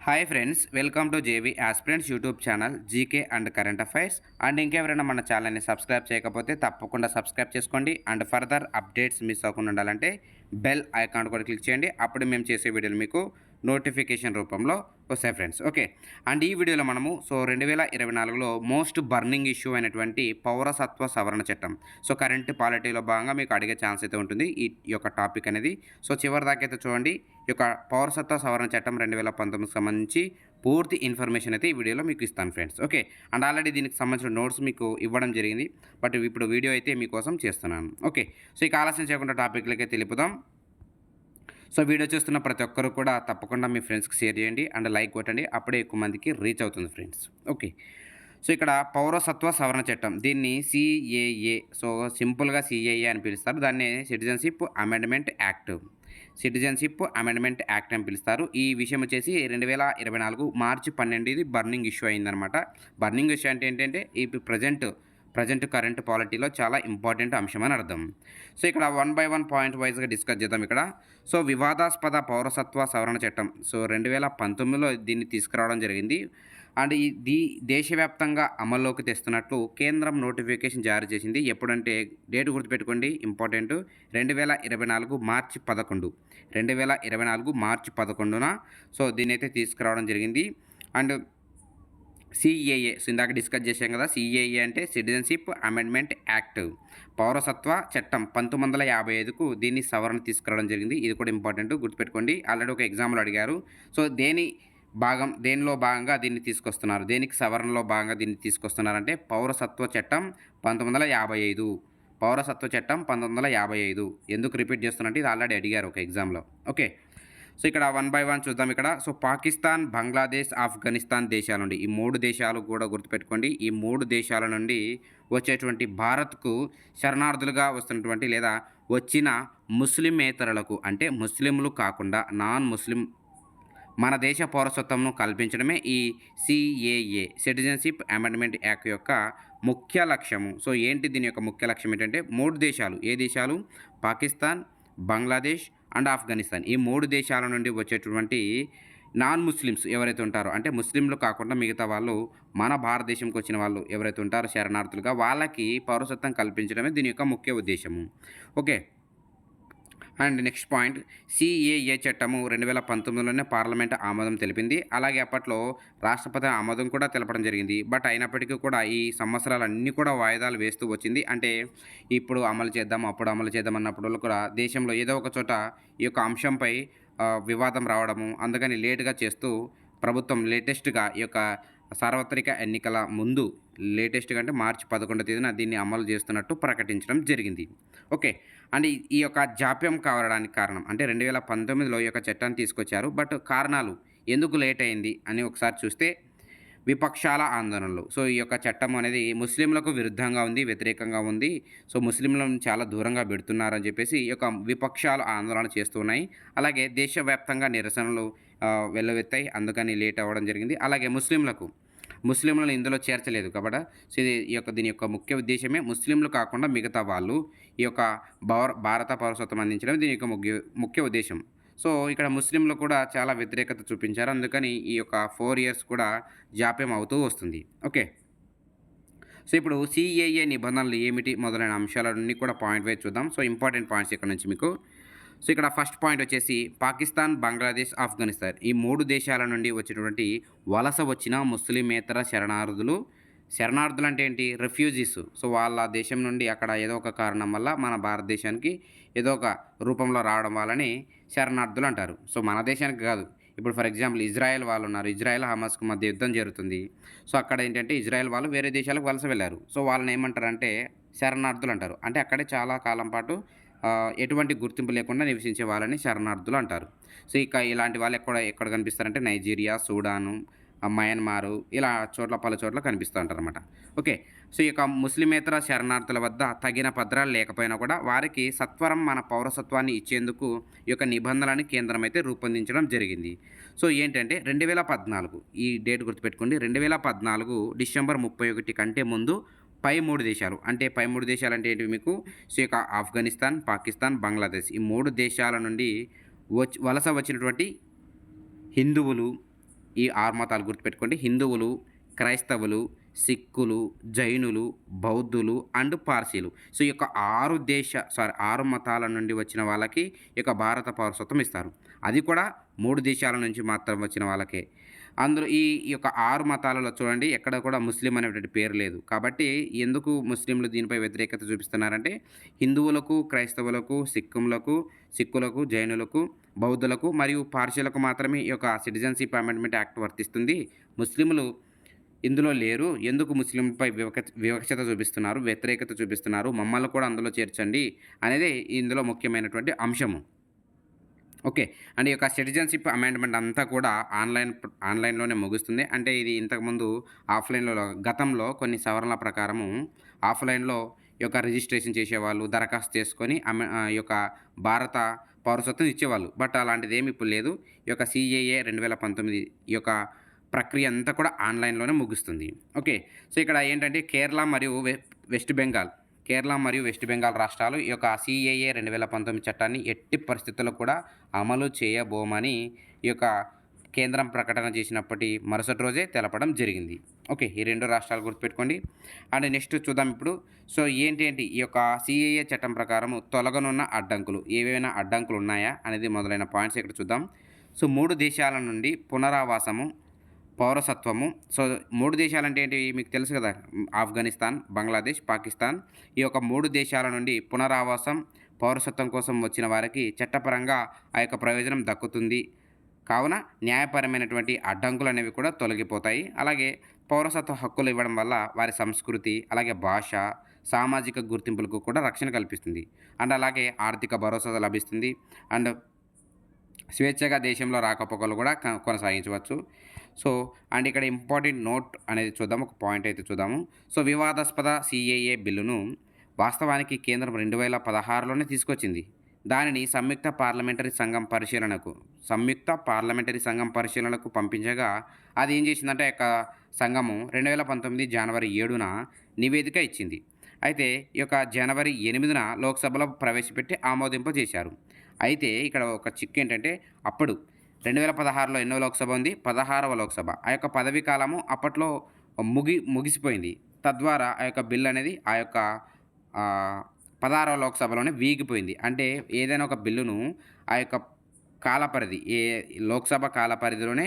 Hi friends, welcome to JV aspirants YouTube channel GK and current affairs. And ఇంకెవరైనా మన ఛానల్ని subscribe చేయకపోతే తప్పకుండా సబ్స్క్రైబ్ చేసుకోండి. అండ్ ఫర్దర్ అప్డేట్స్ మిస్ అవ్వకుండా ఉండాలంటే బెల్ ఐకాన్ కూడా క్లిక్ చేయండి. అప్పుడు మేము చేసే వీడియోలు మీకు నోటిఫికేషన్ రూపంలో వస్తాయి ఫ్రెండ్స్. ఓకే, అండ్ ఈ వీడియోలో మనము 2024లో మోస్ట్ బర్నింగ్ ఇష్యూ అయినటువంటి పౌరసత్వ సవరణ చట్టం. కరెంట్ పాలిటీలో భాగంగా మీకు అడిగే ఛాన్స్ అయితే ఉంటుంది ఈ యొక్క టాపిక్ అనేది. చివరి దాకా అయితే చూడండి. ఈ యొక్క పౌరసత్వ సవరణ చట్టం 2019కి సంబంధించి పూర్తి ఇన్ఫర్మేషన్ అయితే ఈ వీడియోలో మీకు ఇస్తాను ఫ్రెండ్స్. ఓకే, అండ్ ఆల్రెడీ దీనికి సంబంధించిన నోట్స్ మీకు ఇవ్వడం జరిగింది, బట్ ఇప్పుడు వీడియో అయితే మీకోసం చేస్తున్నాను. ఓకే, ఇక ఆలస్యం చేయకుండా టాపిక్లకే తెలుపుదాం. వీడియో చూస్తున్న ప్రతి ఒక్కరు కూడా తప్పకుండా మీ ఫ్రెండ్స్కి షేర్ చేయండి అండ్ లైక్ కొట్టండి. అప్పుడే ఎక్కువ మందికి రీచ్ అవుతుంది ఫ్రెండ్స్. ఓకే, ఇక్కడ పౌరసత్వ సవరణ చట్టం, దీన్ని సిఏఏ, సింపుల్గా సిఏఏ అని పిలుస్తారు. దాన్ని citizenship amendment act, citizenship amendment act అని పిలుస్తారు. ఈ విషయం వచ్చేసి 2024 మార్చి 12 ఇది బర్నింగ్ ఇష్యూ అయిందనమాట. బర్నింగ్ ఇష్యూ అంటే ఏంటంటే ఇప్పుడు ప్రజెంట్ కరెంట్ పాలిటీలో చాలా ఇంపార్టెంట్ అంశం అని అర్థం. ఇక్కడ 1 బై 1 పాయింట్ వైజ్గా డిస్కస్ చేద్దాం. ఇక్కడ వివాదాస్పద పౌరసత్వ సవరణ చట్టం 2019లో దీన్ని తీసుకురావడం జరిగింది. అండ్ ఇది దేశవ్యాప్తంగా అమల్లోకి తెస్తున్నట్లు కేంద్రం నోటిఫికేషన్ జారీ చేసింది. ఎప్పుడంటే డేట్ గుర్తుపెట్టుకోండి, ఇంపార్టెంట్. 2024 మార్చి 11, 2024 మార్చి 11న దీన్ని అయితే తీసుకురావడం జరిగింది. అండ్ సిఏఏ ఇందాక డిస్కస్ చేశాం కదా. సిఏఏ అంటే సిటిజన్షిప్ అమెండ్మెంట్ యాక్ట్, పౌరసత్వ చట్టం 1955కు దీన్ని సవరణ తీసుకురావడం జరిగింది. ఇది కూడా ఇంపార్టెంట్, గుర్తుపెట్టుకోండి. ఆల్రెడీ ఒక ఎగ్జామ్లో అడిగారు. దేనిలో భాగంగా దీన్ని తీసుకొస్తున్నారు, దేనికి సవరణలో భాగంగా దీన్ని తీసుకొస్తున్నారంటే పౌరసత్వ చట్టం 1955, పౌరసత్వ చట్టం 1955. ఎందుకు రిపీట్ చేస్తున్నట్టు ఇది ఆల్రెడీ అడిగారు ఒక ఎగ్జామ్లో. ఓకే, ఇక్కడ 1 బై 1 చూద్దాం. ఇక్కడ పాకిస్తాన్, బంగ్లాదేశ్, ఆఫ్ఘనిస్తాన్ దేశాల నుండి, ఈ 3 దేశాలు కూడా గుర్తుపెట్టుకోండి. ఈ 3 దేశాల నుండి వచ్చేటువంటి భారత్కు శరణార్థులుగా వస్తున్నటువంటి లేదా వచ్చిన ముస్లిమేతరులకు, అంటే ముస్లింలు కాకుండా నాన్ ముస్లిం మన దేశ పౌరసత్వంను కల్పించడమే ఈ సిఏఏ, సిటిజన్షిప్ అమెండ్మెంట్ యాక్ట్ యొక్క ముఖ్య లక్ష్యము. ఏంటి దీని యొక్క ముఖ్య లక్ష్యం ఏంటంటే 3 దేశాలు, ఏ దేశాలు? పాకిస్తాన్, బంగ్లాదేశ్ అండ్ ఆఫ్ఘనిస్తాన్. ఈ 3 దేశాల నుండి వచ్చేటువంటి నాన్ ముస్లిమ్స్ ఎవరైతే ఉంటారో, అంటే ముస్లింలు కాకుండా మిగతా వాళ్ళు, మన భారతదేశంకి వచ్చిన వాళ్ళు ఎవరైతే ఉంటారో శరణార్థులుగా, వాళ్ళకి పౌరసత్వం కల్పించడమే దీని యొక్క ముఖ్య ఉద్దేశము. Okay, and next point, CAA చట్టము 2019లోనే పార్లమెంట్ ఆమోదం తెలిపింది. అలాగే అప్పట్లో రాష్ట్రపతి ఆమోదం కూడా తెలపడం జరిగింది. బట్ అయినప్పటికీ కూడా ఈ సంవత్సరాలన్నీ కూడా వాయిదాలు వేస్తూ వచ్చింది. అంటే ఇప్పుడు అమలు చేద్దాం, అప్పుడు అమలు చేద్దాం అన్నప్పుడు కూడా దేశంలో ఏదో ఒక చోట ఈ యొక్క అంశంపై వివాదం రావడము, అందుకని లేటుగా చేస్తూ ప్రభుత్వం లేటెస్ట్గా ఈ యొక్క సార్వత్రిక ఎన్నికల ముందు, లేటెస్ట్గా అంటే మార్చి 11వ తేదీన దీన్ని అమలు చేస్తున్నట్టు ప్రకటించడం జరిగింది. ఓకే, అండ్ ఈ యొక్క జాప్యం కావడానికి కారణం అంటే 2019లో ఈ యొక్క చట్టాన్ని తీసుకొచ్చారు. బట్ కారణాలు ఎందుకు లేట్ అయింది అని ఒకసారి చూస్తే, విపక్షాల ఆందోళనలు. ఈ యొక్క చట్టం అనేది ముస్లింలకు విరుద్ధంగా ఉంది, వ్యతిరేకంగా ఉంది. ముస్లింలను చాలా దూరంగా పెడుతున్నారని చెప్పేసి ఈ యొక్క విపక్షాలు ఆందోళన చేస్తున్నాయి. అలాగే దేశవ్యాప్తంగా నిరసనలు వెల్లువెత్తాయి, అందుకని లేట్ అవ్వడం జరిగింది. అలాగే ముస్లింలను ఇందులో చేర్చలేదు కాబట్టి దీని యొక్క ముఖ్య ఉద్దేశమే ముస్లింలు కాకుండా మిగతా వాళ్ళు ఈ యొక్క భారత పౌరసత్వం అందించడం దీని యొక్క ముఖ్య ఉద్దేశం. ఇక్కడ ముస్లింలు కూడా చాలా వ్యతిరేకత చూపించారు, అందుకని ఈ యొక్క 4 ఇయర్స్ కూడా జాప్యం అవుతూ వస్తుంది. ఓకే, ఇప్పుడు సిఏఏ నిబంధనలు ఏమిటి మొదలైన అంశాలన్నీ కూడా పాయింట్ వైజ్ చూద్దాం. ఇంపార్టెంట్ పాయింట్స్ ఇక్కడ నుంచి మీకు. ఇక్కడ ఫస్ట్ పాయింట్ వచ్చేసి పాకిస్తాన్, బంగ్లాదేశ్, ఆఫ్ఘనిస్తాన్ ఈ 3 దేశాల నుండి వచ్చేటువంటి వలస వచ్చిన ముస్లిమేతర శరణార్థులు అంటే ఏంటి? రెఫ్యూజీస్. వాళ్ళ దేశం నుండి అక్కడ ఏదో ఒక కారణం వల్ల మన భారతదేశానికి ఏదో ఒక రూపంలో రావడం వాళ్ళని శరణార్థులు అంటారు. మన దేశానికి కాదు, ఇప్పుడు ఫర్ ఎగ్జాంపుల్ ఇజ్రాయెల్ వాళ్ళు ఉన్నారు, ఇజ్రాయెల్ హమాస్కు మధ్య యుద్ధం జరుగుతుంది. అక్కడ ఏంటంటే ఇజ్రాయెల్ వాళ్ళు వేరే దేశాలకు వలస వెళ్ళారు. వాళ్ళని ఏమంటారంటే శరణార్థులు అంటారు. అంటే అక్కడే చాలా కాలం పాటు ఎటువంటి గుర్తింపు లేకుండా నివసించే వాళ్ళని శరణార్థులు అంటారు. ఇక ఇలాంటి వాళ్ళు ఎక్కడ కనిపిస్తారంటే నైజీరియా, సూడాను, మయన్మారు ఇలా పలు చోట్ల కనిపిస్తూ ఉంటారన్నమాట. ఓకే, ఈ యొక్క ముస్లిమేతర శరణార్థుల వద్ద తగిన పత్రాలు లేకపోయినా కూడా వారికి సత్వరం మన పౌరసత్వాన్ని ఇచ్చేందుకు ఈ యొక్క నిబంధనలను కేంద్రం అయితే రూపొందించడం జరిగింది. ఏంటంటే 2014, ఈ డేట్ గుర్తుపెట్టుకోండి, 2014 డిసెంబర్ 31 కంటే ముందు పై 3 దేశాలు అంటే ఏంటివి మీకు? ఇక ఆఫ్ఘనిస్తాన్, పాకిస్తాన్, బంగ్లాదేశ్ ఈ 3 దేశాల నుండి వలస వచ్చినటువంటి హిందువులు, ఈ 6 మతాలు గుర్తుపెట్టుకోండి. హిందువులు, క్రైస్తవులు, సిక్కులు, జైనులు, బౌద్ధులు అండ్ పార్సీలు. సో, ఈ యొక్క 6 మతాల నుండి వచ్చిన వాళ్ళకి ఈ యొక్క భారత పౌరసత్వం ఇస్తారు. అది కూడా 3 దేశాల నుంచి మాత్రం వచ్చిన వాళ్ళకే. అందులో ఈ ఈ యొక్క 6 మతాలలో చూడండి ఎక్కడ కూడా ముస్లిం అనేటువంటి పేరు లేదు. కాబట్టి ఎందుకు ముస్లింలు దీనిపై వ్యతిరేకత చూపిస్తున్నారంటే హిందువులకు, క్రైస్తవులకు, సిక్కులకు, జైనులకు, బౌద్ధులకు మరియు పార్సీలకు మాత్రమే ఈ యొక్క సిటిజన్‌షిప్ అమెండ్మెంట్ యాక్ట్ వర్తిస్తుంది. ముస్లింలు ఇందులో లేరు. ఎందుకు ముస్లింపై వివక్షత చూపిస్తున్నారు, వ్యతిరేకత చూపిస్తున్నారు, మమ్మల్ని కూడా అందులో చేర్చండి అనేది ఇందులో ముఖ్యమైనటువంటి అంశము. ఓకే. అండ్ ఈ యొక్క సిటిజన్‌షిప్ అమెండ్మెంట్ అంతా కూడా ఆన్‌లైన్‌లోనే ముగుస్తుంది. అంటే ఇది ఇంతకుముందు గతంలో కొన్ని సవరణల ప్రకారము ఆఫ్‌లైన్‌లో ఈ యొక్క రిజిస్ట్రేషన్ చేసేవాళ్ళు, దరఖాస్తు చేసుకొని ఈ యొక్క భారత పౌరసత్వం ఇచ్చేవాళ్ళు. బట్ అలాంటిదేమి ఇప్పుడు లేదు. ఈ యొక్క సీఏఏ 2019 ఈ యొక్క ప్రక్రియ అంతా కూడా ఆన్‌లైన్‌లోనే ముగుస్తుంది. ఓకే. సో, ఇక్కడ ఏంటంటే కేరళ మరియు వెస్ట్ బెంగాల్ రాష్ట్రాలు ఈ యొక్క సీఏఏ 2019 చట్టాన్ని ఎట్టి పరిస్థితుల్లో కూడా అమలు చేయబోమని ఈ యొక్క కేంద్రం ప్రకటన చేసినప్పటి మరుసటి రోజే తెలపడం జరిగింది. ఓకే. ఈ 2 రాష్ట్రాలు గుర్తుపెట్టుకోండి. అండ్ నెక్స్ట్ చూద్దాం ఇప్పుడు. సో, ఏంటి ఈ యొక్క సీఏఏ చట్టం ప్రకారము తొలగనున్న అడ్డంకులు, ఏవైనా అడ్డంకులు ఉన్నాయా అనేది మొదలైన పాయింట్స్ ఇక్కడ చూద్దాం. సో, 3 దేశాల నుండి పునరావాసము, పౌరసత్వము. సో, 3 దేశాలంటే ఏంటి మీకు తెలుసు కదా! ఆఫ్ఘనిస్తాన్, బంగ్లాదేశ్, పాకిస్తాన్. ఈ యొక్క 3 దేశాల నుండి పునరావాసం, పౌరసత్వం కోసం వచ్చిన వారికి చట్టపరంగా ఆ యొక్క ప్రయోజనం దక్కుతుంది. కావున న్యాయపరమైనటువంటి అడ్డంకులనేవి కూడా తొలగిపోతాయి. అలాగే పౌరసత్వ హక్కులు ఇవ్వడం వల్ల వారి సంస్కృతి, అలాగే భాష, సామాజిక గుర్తింపులకు కూడా రక్షణ కల్పిస్తుంది. అండ్ అలాగే ఆర్థిక భరోసా లభిస్తుంది. అండ్ స్వేచ్ఛగా దేశంలో రాకపోకలు కూడా కొనసాగించవచ్చు. సో, అండ్ ఇక్కడ ఇంపార్టెంట్ నోట్ అనేది చూద్దాం. ఒక పాయింట్ అయితే చూద్దాము. సో, వివాదాస్పద సీఏఏ బిల్లును వాస్తవానికి కేంద్రం 2016లోనే తీసుకొచ్చింది. దానిని సంయుక్త పార్లమెంటరీ సంఘం పరిశీలనకు పంపించగా అది ఏం చేసిందంటే ఆ యొక్క సంఘము 2019 జనవరి 7న నివేదిక ఇచ్చింది. అయితే ఈ యొక్క జనవరి 8న లోక్సభలో ప్రవేశపెట్టి ఆమోదింపజేశారు. అయితే ఇక్కడ ఒక చిక్కు ఏంటంటే అప్పుడు 2016లో ఎన్నో లోక్సభ ఉంది? 16వ లోక్సభ. ఆ యొక్క పదవీ కాలము అప్పట్లో ముగిసిపోయింది. తద్వారా ఆ యొక్క బిల్ అనేది ఆ యొక్క 16వ లోక్సభలోనే వీగిపోయింది. అంటే ఏదైనా ఒక బిల్లును ఆ యొక్క లోక్సభ కాల పరిధిలోనే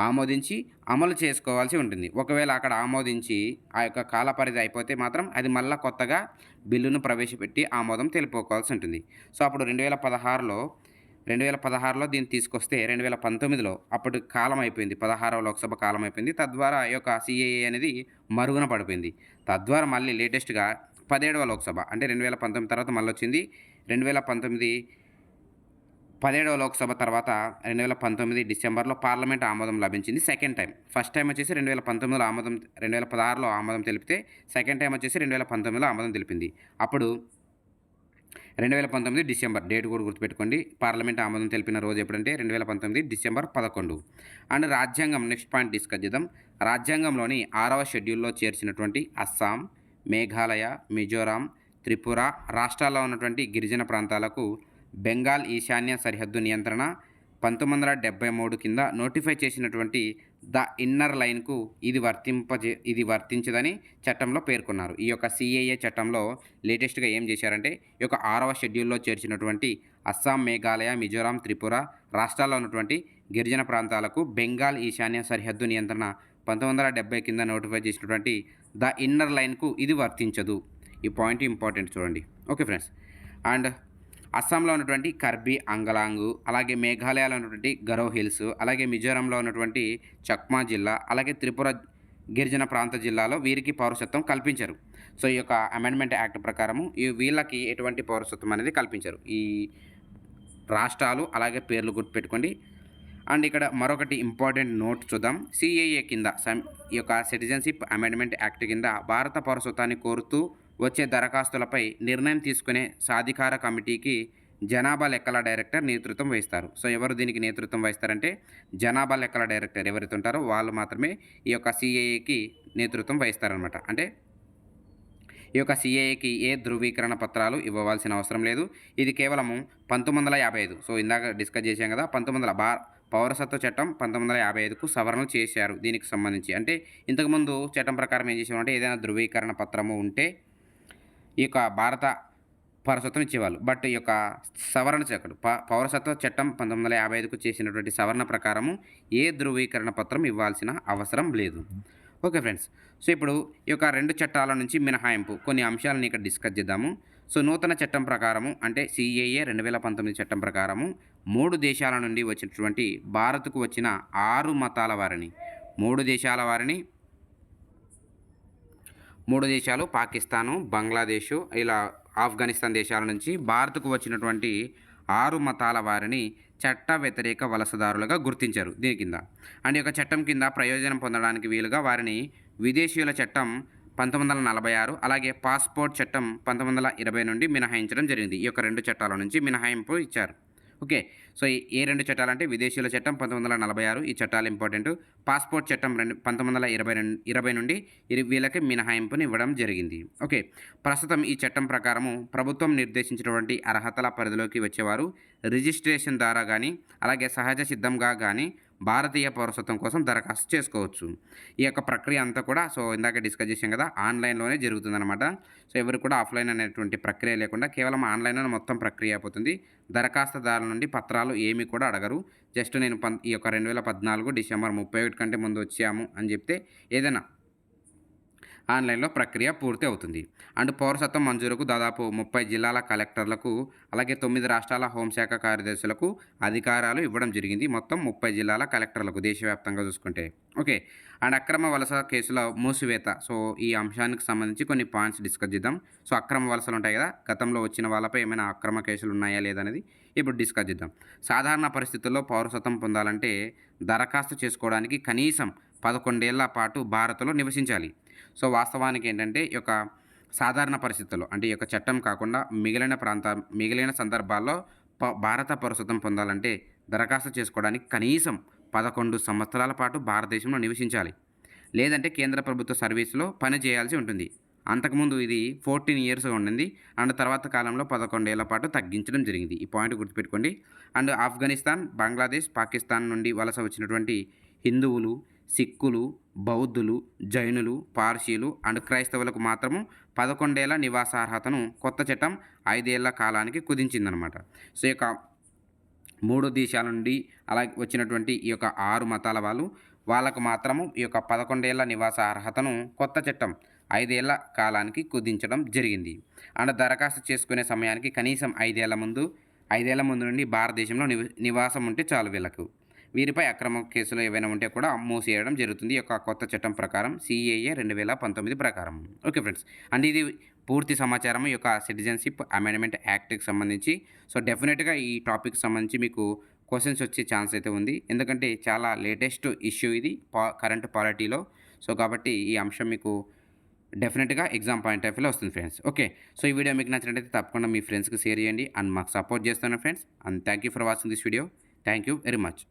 ఆమోదించి అమలు చేసుకోవాల్సి ఉంటుంది. ఒకవేళ అక్కడ ఆమోదించి ఆ యొక్క కాల పరిధి అయిపోతే మాత్రం అది మళ్ళా కొత్తగా బిల్లును ప్రవేశపెట్టి ఆమోదం తెలుపుకోవాల్సి ఉంటుంది. సో, అప్పుడు 2016లో దీన్ని తీసుకొస్తే 2019లో అప్పటి కాలం అయిపోయింది. 16వ లోక్సభ కాలం అయిపోయింది. తద్వారా ఈ యొక్క సీఏఏ అనేది మరుగున పడిపోయింది. తద్వారా మళ్ళీ లేటెస్ట్‌గా 17వ లోక్సభ అంటే 2019 తర్వాత మళ్ళొచ్చింది. 2019 17వ లోక్సభ తర్వాత 2019 డిసెంబర్‌లో పార్లమెంట్ ఆమోదం లభించింది సెకండ్ టైమ్. ఫస్ట్ టైమ్ వచ్చేసి 2016లో ఆమోదం తెలిపితే సెకండ్ టైమ్ వచ్చేసి 2019లో ఆమోదం తెలిపింది. అప్పుడు 2019 డిసెంబర్ డేట్ కూడా గుర్తుపెట్టుకోండి. పార్లమెంట్ ఆమోదం తెలిపిన రోజు ఎప్పుడంటే 2019 డిసెంబర్ 11. అండ్ రాజ్యాంగం నెక్స్ట్ పాయింట్ డిస్కస్ చేద్దాం. రాజ్యాంగంలోని 6వ షెడ్యూల్‌లో చేర్చినటువంటి అస్సాం, మేఘాలయ, మిజోరాం, త్రిపుర రాష్ట్రాల్లో ఉన్నటువంటి గిరిజన ప్రాంతాలకు బెంగాల్ ఈశాన్య సరిహద్దు నియంత్రణ 1973 కింద నోటిఫై చేసినటువంటి ద ఇన్నర్ లైన్‌కు ఇది వర్తించదని చట్టంలో పేర్కొన్నారు. ఈ యొక్క సీఏఏ చట్టంలో లేటెస్ట్‌గా ఏం చేశారంటే ఈ యొక్క 6వ షెడ్యూల్‌లో చేర్చినటువంటి అస్సాం, మేఘాలయ, మిజోరాం, త్రిపుర రాష్ట్రాల్లో ఉన్నటువంటి గిరిజన ప్రాంతాలకు బెంగాల్ ఈశాన్య సరిహద్దు నియంత్రణ 1970 కింద నోటిఫై చేసినటువంటి ద ఇన్నర్ లైన్‌కు ఇది వర్తించదు. ఈ పాయింట్ ఇంపార్టెంట్ చూడండి. Okay friends. అండ్ అస్సాంలో ఉన్నటువంటి కర్బీ అంగలాంగు, అలాగే మేఘాలయలో ఉన్నటువంటి గరో హిల్స్, అలాగే మిజోరంలో ఉన్నటువంటి చక్మా జిల్లా, అలాగే త్రిపుర గిరిజన ప్రాంత జిల్లాలో వీరికి పౌరసత్వం కల్పించరు. సో, ఈ యొక్క అమెండ్మెంట్ యాక్ట్ ప్రకారము వీళ్ళకి ఎటువంటి పౌరసత్వం అనేది కల్పించరు. ఈ రాష్ట్రాలు అలాగే పేర్లు గుర్తుపెట్టుకోండి. అండ్ ఇక్కడ మరొకటి ఇంపార్టెంట్ నోట్ చూద్దాం. సీఏఏ కింద ఈ యొక్క సిటిజన్షిప్ అమెండ్మెంట్ యాక్ట్ కింద భారత పౌరసత్వాన్ని కోరుతూ వచ్చే దరఖాస్తులపై నిర్ణయం తీసుకునే సాధికార కమిటీకి జనాభా లెక్కల డైరెక్టర్ నేతృత్వం వహిస్తారు. సో, ఎవరు దీనికి నేతృత్వం వహిస్తారంటే జనాభా లెక్కల డైరెక్టర్ ఎవరైతే ఉంటారో వాళ్ళు మాత్రమే ఈ యొక్క సీఏఏకి నేతృత్వం వహిస్తారనమాట. అంటే ఈ యొక్క సీఏఏకి ఏ ధృవీకరణ పత్రాలు ఇవ్వవలసిన అవసరం లేదు. ఇది కేవలము 1955 సో, ఇందాక డిస్కస్ చేశాం కదా! పౌరసత్వ చట్టం 1955కు సవరణలు చేశారు దీనికి సంబంధించి. అంటే ఇంతకుముందు చట్టం ప్రకారం ఏం చేసేవారంటే ఏదైనా ధృవీకరణ పత్రము ఉంటే ఈ యొక్క భారత పౌరసత్వం ఇచ్చేవాళ్ళు. బట్ ఈ యొక్క సవరణ చట్టం పౌరసత్వ చట్టం 1955కు చేసినటువంటి సవరణ ప్రకారము ఏ ధృవీకరణ పత్రం ఇవ్వాల్సిన అవసరం లేదు. Okay friends. సో, ఇప్పుడు ఈ యొక్క 2 చట్టాల నుంచి మినహాయింపు కొన్ని అంశాలను ఇక్కడ డిస్కస్ చేద్దాము. సో, నూతన చట్టం ప్రకారము అంటే సీఏఏ 2019 చట్టం ప్రకారము 3 దేశాల నుండి వచ్చినటువంటి భారత్‌కు వచ్చిన 6 మతాల వారిని 3 దేశాల వారిని 3 దేశాలు పాకిస్తాను, బంగ్లాదేశు, ఇలా ఆఫ్ఘనిస్తాన్ దేశాల నుంచి భారత్‌కు వచ్చినటువంటి 6 మతాల వారిని చట్ట వ్యతిరేక వలసదారులుగా గుర్తించారు దీని కింద. అండ్ ఈ యొక్క చట్టం కింద ప్రయోజనం పొందడానికి వీలుగా వారిని విదేశీయుల చట్టం 1946 అలాగే పాస్‌పోర్ట్ చట్టం 1920 నుండి మినహాయించడం జరిగింది. ఈ యొక్క 2 చట్టాల నుంచి మినహాయింపు ఇచ్చారు. ఓకే. సో, ఏ 2 చట్టాలంటే విదేశీయుల చట్టం 1946 ఈ చట్టాలు ఇంపార్టెంటు. పాస్‌పోర్ట్ చట్టం 1920 నుండి వీళ్ళకి మినహాయింపుని ఇవ్వడం జరిగింది. ఓకే. ప్రస్తుతం ఈ చట్టం ప్రకారము ప్రభుత్వం నిర్దేశించినటువంటి అర్హతల పరిధిలోకి వచ్చేవారు రిజిస్ట్రేషన్ ద్వారా గానీ, అలాగే సహజ సిద్ధంగా గానీ భారతీయ పౌరసత్వం కోసం దరఖాస్తు చేసుకోవచ్చు. ఈ యొక్క ప్రక్రియ అంతా కూడా సో, ఇందాక డిస్కస్ చేసాం కదా! ఆన్‌లైన్‌లోనే జరుగుతుందనమాట. సో, ఎవరు కూడా ఆఫ్‌లైన్ అనేటువంటి ప్రక్రియ లేకుండా కేవలం ఆన్‌లైన్‌లోనే మొత్తం ప్రక్రియ అయిపోతుంది. దరఖాస్తుదారుల నుండి పత్రాలు ఏమి కూడా అడగరు. జస్ట్ నేను ఈ యొక్క 2014 డిసెంబర్ 31 కంటే ముందు వచ్చాము అని చెప్తే ఏదైనా ఆన్‌లైన్‌లో ప్రక్రియ పూర్తి అవుతుంది. అండ్ పౌరసత్వం మంజూరుకు దాదాపు 30 జిల్లాల కలెక్టర్లకు, అలాగే 9 రాష్ట్రాల హోంశాఖ కార్యదర్శులకు అధికారాలు ఇవ్వడం జరిగింది. మొత్తం 30 జిల్లాల కలెక్టర్లకు దేశవ్యాప్తంగా చూసుకుంటే. ఓకే. అండ్ అక్రమ వలస కేసుల మూసివేత. సో, ఈ అంశానికి సంబంధించి కొన్ని పాయింట్స్ డిస్కస్ చేద్దాం. సో, అక్రమ వలసలు ఉంటాయి కదా! గతంలో వచ్చిన వాళ్ళపై ఏమైనా అక్రమ కేసులు ఉన్నాయా లేదా అనేది ఇప్పుడు డిస్కస్ చేద్దాం. సాధారణ పరిస్థితుల్లో పౌరసత్వం పొందాలంటే దరఖాస్తు చేసుకోవడానికి కనీసం 11 ఏళ్ల పాటు భారత్‌లో నివసించాలి. సో, వాస్తవానికి ఏంటంటే ఈ యొక్క సాధారణ పరిస్థితుల్లో అంటే ఈ యొక్క చట్టం కాకుండా మిగిలిన సందర్భాల్లో భారత పౌరసత్వం పొందాలంటే దరఖాస్తు చేసుకోవడానికి కనీసం 11 సంవత్సరాల పాటు భారతదేశంలో నివసించాలి. లేదంటే కేంద్ర ప్రభుత్వ సర్వీస్‌లో పని చేయాల్సి ఉంటుంది. అంతకుముందు ఇది 14 ఇయర్స్‌గా ఉండింది. అండ్ తర్వాత కాలంలో 11 ఏళ్ల పాటు తగ్గించడం జరిగింది. ఈ పాయింట్ గుర్తుపెట్టుకోండి. అండ్ ఆఫ్ఘనిస్తాన్, బంగ్లాదేశ్, పాకిస్తాన్ నుండి వలస వచ్చినటువంటి హిందువులు, సిక్కులు, బౌద్ధులు, జైనులు, పార్సీలు అండ్ క్రైస్తవులకు మాత్రము 11 ఏళ్ల నివాసార్హతను కొత్త చట్టం 5 ఏళ్ల కాలానికి కుదించిందనమాట. సో, ఈ యొక్క 3 దేశాల నుండి అలా వచ్చినటువంటి ఈ యొక్క 6 మతాల వాళ్ళకు మాత్రము ఈ యొక్క 11 ఏళ్ల నివాస అర్హతను కొత్త చట్టం 5 ఏళ్ల కాలానికి కుదించడం జరిగింది. అండ్ దరఖాస్తు చేసుకునే సమయానికి కనీసం 5 ఏళ్ల ముందు నుండి భారతదేశంలో నివాసం ఉంటే చాలు వీళ్ళకు. వీరిపై అక్రమ కేసులు ఏవైనా ఉంటే కూడా మూసేయడం జరుగుతుంది. ఈ యొక్క కొత్త చట్టం ప్రకారం సీఏఏ 2019 ప్రకారం. Okay friends. అండ్ ఇది పూర్తి సమాచారం ఈ యొక్క సిటిజన్‌షిప్ అమెండ్మెంట్ యాక్ట్‌కి సంబంధించి. సో, డెఫినిట్‌గా ఈ టాపిక్‌కి సంబంధించి మీకు క్వెషన్స్ వచ్చే ఛాన్స్ అయితే ఉంది. ఎందుకంటే చాలా లేటెస్ట్ ఇష్యూ ఇది కరెంట్ పాలిటీలో. సో, కాబట్టి ఈ అంశం మీకు డెఫినిట్‌గా ఎగ్జామ్ పాయింట్ ఆఫ్ వ్యూలో వస్తుంది ఫ్రెండ్స్. ఓకే. సో, ఈ వీడియో మీకు నచ్చినట్లయితే తప్పకుండా మీ ఫ్రెండ్స్‌కి షేర్ చేయండి. అండ్ మాకు సపోర్ట్ చేస్తున్నారు friends. And thank you for watching this video. Thank you very much.